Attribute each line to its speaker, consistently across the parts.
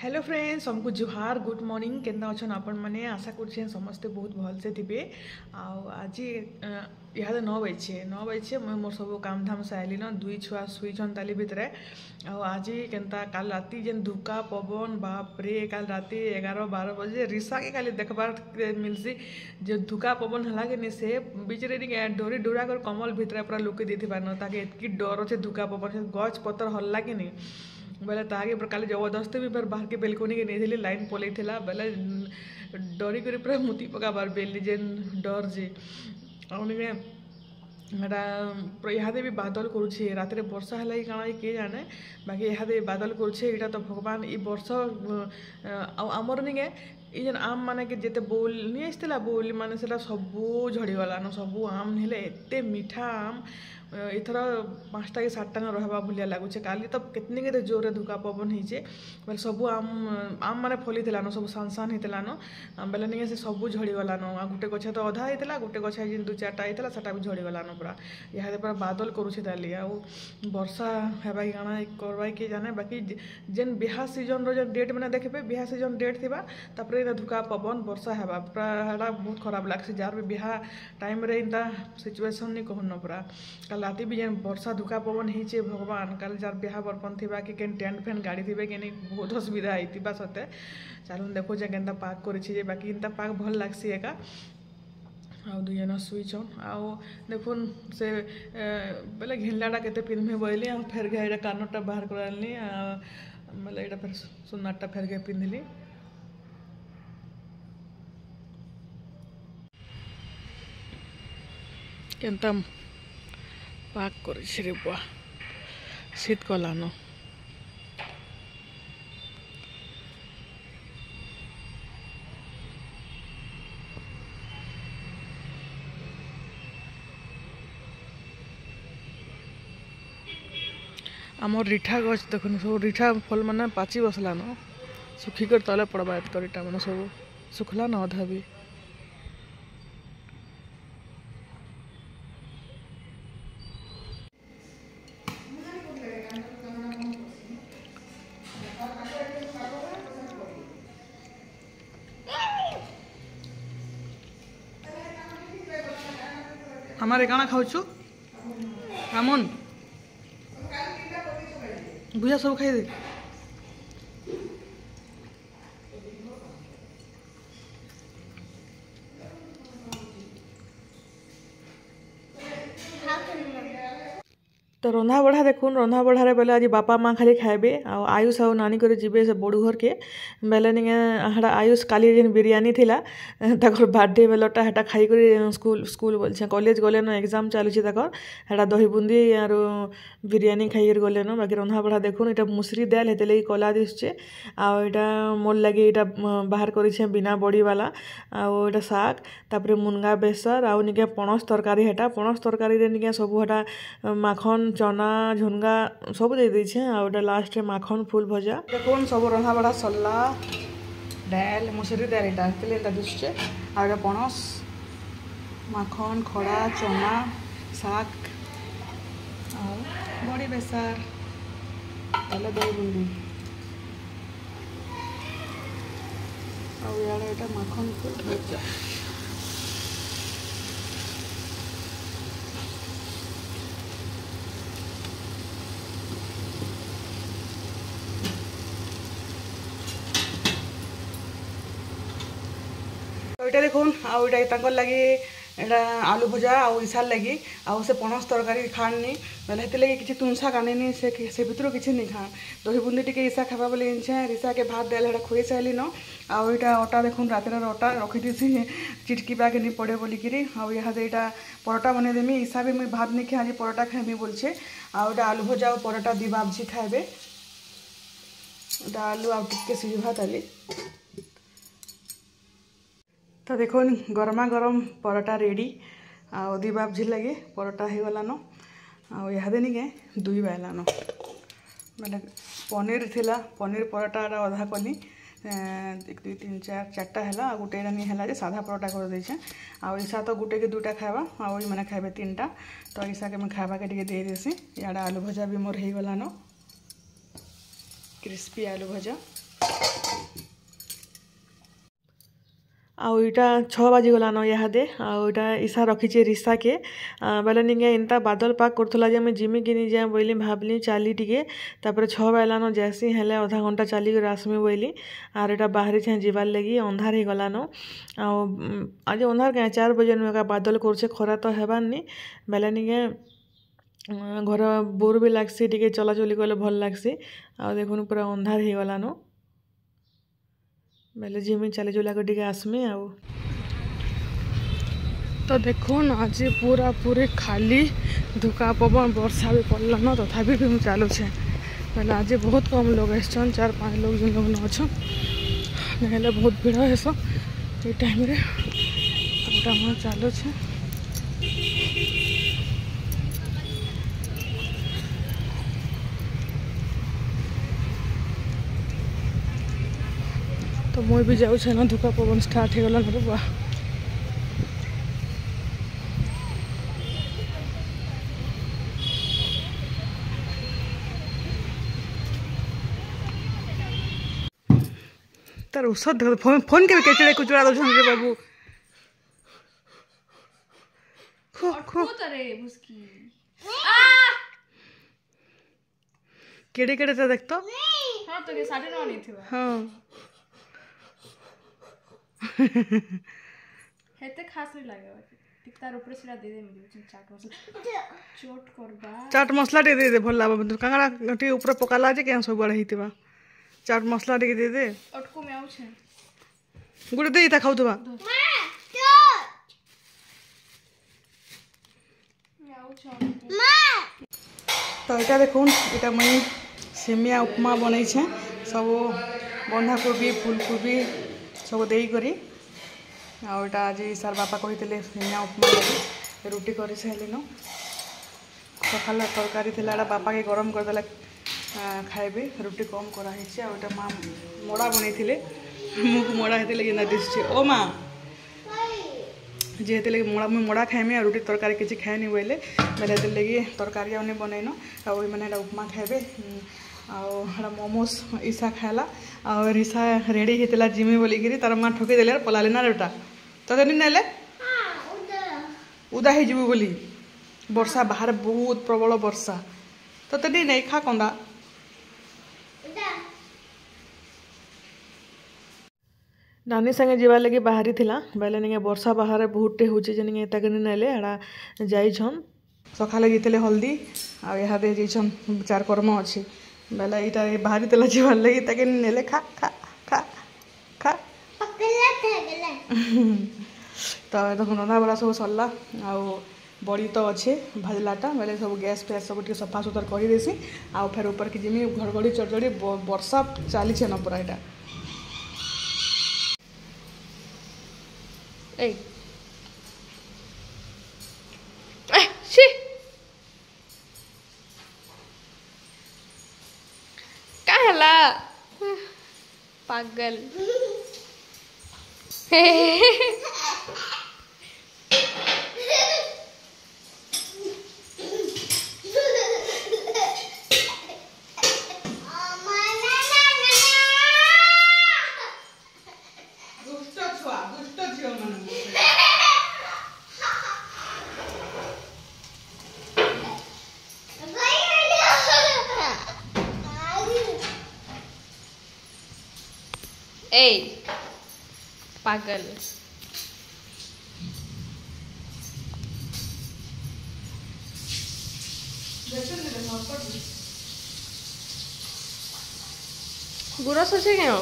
Speaker 1: hello friends हमको जुहार good morning केंदा अच्छन आपण मैंने आशा कर समस्ते बहुत भलसे थे आज इहादे 9 बजे मुझे मोर सब काम धाम साइली न दुई छुआ शुईछन ताली भितर आज केन्ता काल राति जेन धुका पवन बाप रे काल राति 11-12 बजे रिसा के खाली देखबार मिलसी जो धुका पवन हला के नहीं से बीचरे डोरी डोरा कर कमल भितर पूरा लुके दी न ताकि एतकी डर अच्छे धुका पवन गच पतर हल्ला के नहीं बोले ताकि काली जबरदस्ती भी फिर बाहर के बेलकोनी के नहीं लाइन पलई बोले डरी कर पूरा मुती पकाबार बेली जेन डर जे आउनिके इहादे भी बादल करुछे रात वर्षा है कि काଣା किए जाने बाकी इहादे बादल करुछे इटा तो भगवान ई वर्ष आमर निके ई जेन आम माने के जेते बोल नहीं आसला बोल माने सेटा सबू झड़ीगलान सबू आम हेले एते मीठा आम इथर 5टा कि 7टा न रहबा भलिया लगुचे काली तो कितनी के जोरे धुका पवन होइचे बोले सबू आम माने फली थिलान सब सान होइतलान बेले नहीं से सबू झड़ीगलान आ गोटे गछ तो अधा होइतला गोटे गछ जेन 2-4टा होइतला सेटा भी झड़ीगलान पूरा इहादे पूरा बादल करुछे ताली आ वर्षा हेबा कि काଣା करबा कि जाने बाकी जेन बिहा सीजन रो जेन डेट माने देखबे बिहा सीजन डेट थिबा तापरे धुका पवन वर्षा हेबा पूरा हेडा बहुत खराब लागसे जार भी बिहा टाइम रे इंता सिचुएशन नहीं कहन पूरा राति भी जेन वर्षा धुका पवन होइचे भगवान काल जार बिहा बरपन थिबा कि केन टेंट फैन गाड़ी थिबे कि नहीं बहुत असुविधा होइतिबा सते चलून देखो जे केनता पाक करिछि जे बाकी इंता पाक भल लागसी एका आ दुई जन शुईछन आउ देखुन से बोले घिनलाटा केते पिन्धमे बोइली आ फेर गे कानटा बाहर कराली बोले एटा फेर सुन्नाटा फेर गे पिन्धली केनता पाक करिछि रे बुआ शीत कलानो आमर रिठा गछ देखुन सब रिठा फल माने पाची बसलान सुखिकर तले पड़बा एत रिठा माने सब सुखला न अधा भी हमारे काना खाऊछु रामन भुजा सब खाई दे तो रंधा बढ़ा देखुन रंधा बढ़ारे बेले आज बापा माँ खाली खाइबे आयुष आउ नानी करे जीवे से बड़ू घर के बेले निगे हड़ा आयुष काली जेन बिरयानी थिला तकर बर्थडे बेलटा हेटा खाई कर स्कूल बोलछे कॉलेज गले न एग्जाम चालुछि तकर हेटा दही बुंदी आरो बिरयानी खाई कर गले न बाकी रंधा बढ़ा देखुन एटा मुसरी दाल हेते लगी कला दिसछे आ एटा मोर लगी एटा बाहर करिछे बिना बड़ी वाला आ एटा साग तापरे मुनगा बेसर आउ निके पणस तरकारी हेटा पणस तरकारी रे निके सब हेटा माखन चना झुनगा सब दे दी आउटा लास्ट में माखन फूल भजा देखुन सब रंधा बड़ा सल्ला दाल मुसरी दाल एटा दिशे आउटा पणस माखन खड़ा चना साग बड़ी बेसार ताले दही बुंदी आउटा माखन फूल भजा तो देखुन आउटा लगी एटा आलू भजा आउ ईसार लगी आउ से पणस तरकारी खानी बोले हेते लगी किसी तुनसा कानी से भितर किसी नहीं खान दही बुंदी टी ईसा खावा बोले इनछे रीसा के भात दाल खुई सारी न आउटा अटा देखुन रात अटा रखी दी चिटकी बागे नहीं पड़े बोलिकी आदे यहाँ परोटा बने देमी ईसा भी मुझे भात नहीं खाई आज परोटा खाइमी बोलछे आउटा आलू भजा और परोटा दी बाबजी खाइबे आलू आउ टिके सिझा ताली तो देखो गरमा गरम परोटा रेडी आ दी बाबजी लगे परोटा हो गलान आदे निके दुई बायलान मैंने पनीर थिला पनीर परोटा अधा कली 1 2 3 4 4टा है गोटे नहीं है साधा परोटा कर देछे ईसा तो गोटे के 2टा खावा आई मैंने खाइबे 3टा तो ईसा के मैं खावा के दे देसी इड़ा आलू भजा भी मोर हो गलान
Speaker 2: क्रिस्पी आलू भजा
Speaker 1: आईटा 6 बाजी गलान इहादे आईटा ईसा रखीचे रिसा के बेले निगे इनता बादल पाक करथला जे मैं जिमी कि जाए बोली भावली चली टिके तापर 6 बालान जैसी हेले आधा घंटा चली आसमी बोली आर एटा बाहरी छे जीवार लगी अंधार ही गलान आज अंधार क्या 4 बजे नुका बादल करछे खरा तो हेबार नी बेले निगे घर बोर भी लागसी टिके चलाचली कले भल लागसी आ देखुन पूरा अंधार ही गलान बेले जिमी चली चुला के आसमी आउ
Speaker 2: तो देखुन आज पूरा पूरी खाली धुका पवन वर्षा भी पड़ल न तथापि भी चलू छे बेले आज बहुत कम लोग आसन 4-5 लोग जिन लोग न अच्छा बहुत भीड़ है सब ये टाइम रे चलू छे तो मुई भी जाऊँ ना धुका पवन स्टार्ट हो गला बा तार औषध फोन के केचड़े कुचड़ा दो रे बाबू खो खो केड़े केड़े तो देख तो हां तो के 9:30 नहीं थिबा हां हेते खास नहीं लागे ठीक तार ऊपर सिरा दे दे मिली चाट मसाला चोट करबा चाट मसाला दे दे भल लाबा कांगड़ा टी ऊपर पकाला जे के सब बड़ हितबा चाट मसाला टी दे दे अटको में आउ छे गुड़ दे इता खाउ तबा तो এটা দেখুন এটা মই सेमिया उपमा बनई छे सब बंधा कोबी फूलकोबी सब देई करी आटा आज सार बापा कही सेमिया उपमा लगी रुटी कर सारे सकाल तरकारी थी बापा के गरम करदे खाइबे रुटी कम कराई आटा माँ मोड़ा बनई मुख मोड़ा हेते लगे दिशे ओ माँ जी हेते मोड़ा मुझे मोड़ा खाइमी रुटी तरकारी किसी खाएनी बोले बेले हेते लगे तरकारी आने बनईन आई मैंने उपमा खाइबे आड़ा मोमोस ईसा खाला और ईसा रेडी होता जिमी बोलिकी तार माँ ठकिदेले पलाले ना रेटा तो नेले उदा हो बोली वर्षा बाहर बहुत प्रबल वर्षा तो नहीं खा कंदा नानी संगे जीवार लगे बाहरी थिला बेले निगे वर्षा बाहर बहुत टे होचे जे निगे ताके नेले एड़ा जाइछन सकाले जीतले हल्दी आ इहादे जइछन 4 कर्म अछि बेला इटा बाहरी तेला जीवार लगे ताके नेले खा खा खा खा पकला थे गेले तो देखो रंधा बड़ा सब सरला आ बड़ी तो अच्छे भाजलाटा बेले सब गैस फैस सब सफा सुतर कर देसी आ फिर ऊपर की जिमी घड़घड़ी चढ़चड़ी वर्षा चली न पूरा यहाँ
Speaker 3: कहला पागल ए पागल गुरस अच्छे क्या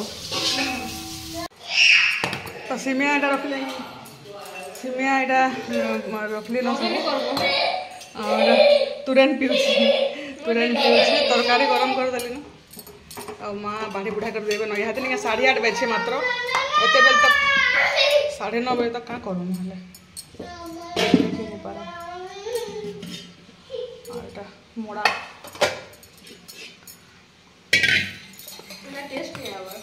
Speaker 2: तो सिमिया एटा रख ले सिमिया एटा रख ले और तुरंत पीछे तरकारी गरम कर देली ना और माँ बाढ़ी बुढ़ा कर देवे नया हाथ नहीं 8:30 बजे मात्र एत बेल तक 9:30 बजे तक क्या करूँ ना मोड़ा
Speaker 3: टेस्ट नहीं आवा